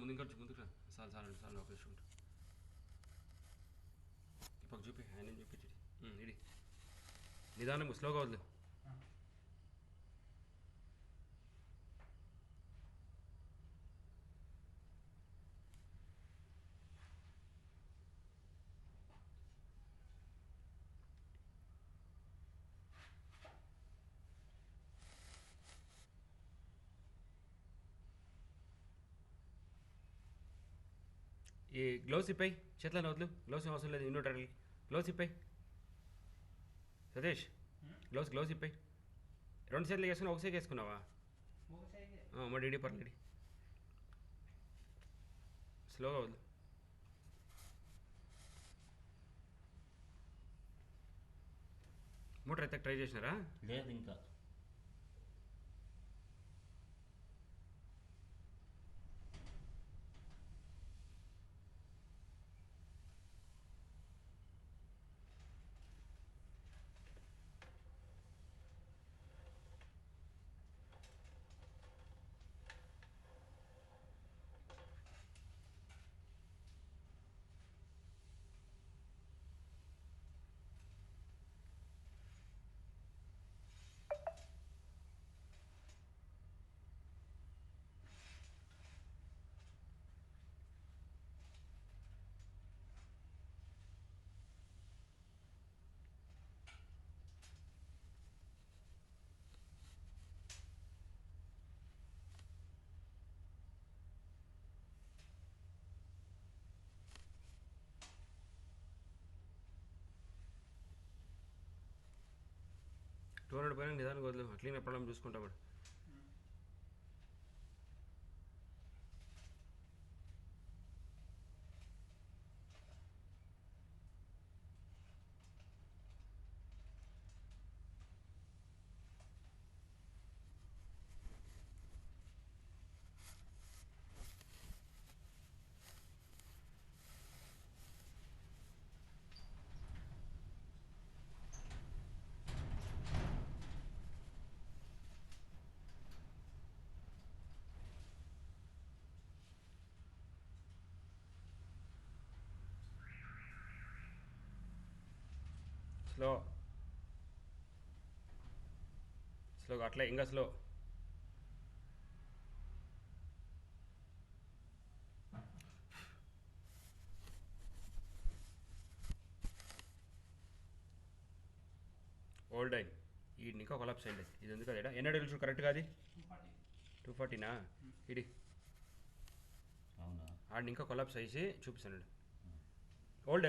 ముందుకు రా. చాలు ఒక నిమిషం ఉంటు. ఇప్పుడు చూపి ఆయన చూపించి ఇడి నిదానం స్లోగా వద్దు. ఈ గ్లౌస్ ఇప్పాయి చేతులను వదులు. గ్లౌస్ అవసరం లేదు. ఇన్వర్టర్కి గ్లౌస్ ఇప్పాయి. సతీష్ గ్లౌస్ ఇప్పాయి. 2 చేతులు వేసుకున్నావు, ఒక సైకి వేసుకున్నావా? మరి ఇడి పర్లేదు. స్లోగా వద్దు. మోటార్ అయితే ట్రై చేసినారా? లేదు ఇంకా. టూర్ పోయినా నిదానికి వదిలే. అట్లనే ప్రాబ్లం చూసుకుంటా వాడు. స్లోగా అట్లా ఇంకా స్లో. ఓల్డ్ అయిన్ ఈ ఇంకా కొలాప్స్ అయింది. ఇది ఎందుకు అదేడా ఎన్నో డెలిచు కరెక్ట్గా అది 240నా ఇడి అవునా? ఆడిని ఇంకా కొలాప్స్ అయ్యి చూపిస్తాడు. ఓల్డ్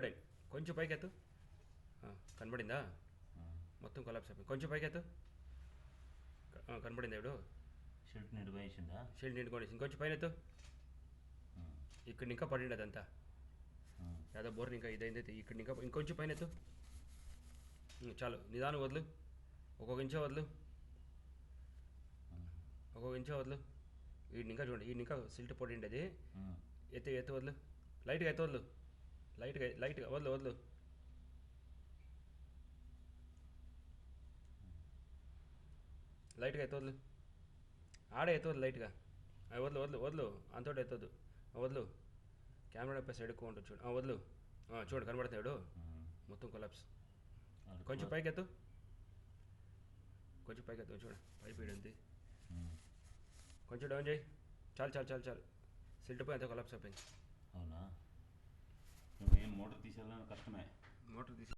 అయిన్ కొంచెం పైకి ఎత్తు. కనబడిందా? మొత్తం కొలాప్స్ అయిపోయింది. కొంచెం పైకి ఎత్తు. కనబడింది. ఎవడు షెల్ట్ నిండుకోనిసిందా? షెల్ట్ నిండుకొని ఇంకొంచెం పైన ఎత్తు. ఇక్కడ ఇంకా పడింది అదంతా. యాదో బోర్ని ఇంకా ఇదైందైతే ఇక్కడ ఇంకా ఇంకొంచెం పైన ఎత్తు. చాలు నిదానం వదులు. ఒక్కొక్క ఇంచే వదులు. వీడిని ఇంకా చూడండి. వీడిని ఇంకా సిల్ట్ పొడిండి. అది ఎత్తు వదులు. లైట్గా ఎత్తు వదులు. లైట్గా వదులు. లైట్గా ఎత్తు వదులు. ఆడే ఎత్తు వద్దు. లైట్గా వదులు. అంతోటి ఎత్తొద్దు. వదులు. కెమెరా నొప్పి సైడ్ ఎక్కువ ఉంటుంది చూడు. వదులు. చూడు కనబడుతున్నాడు. మొత్తం కొలాప్స్. కొంచెం పైకి ఎత్తు. చూడు పైపు అంతే. కొంచెం డౌన్ చేయి. చాలు. సిల్ట్ పోయి అంతా కొలాప్స్ అయిపోయింది. అవునా? నువ్వేం మోటార్ తీసేయాలని కష్టమే. మోటార్ తీసి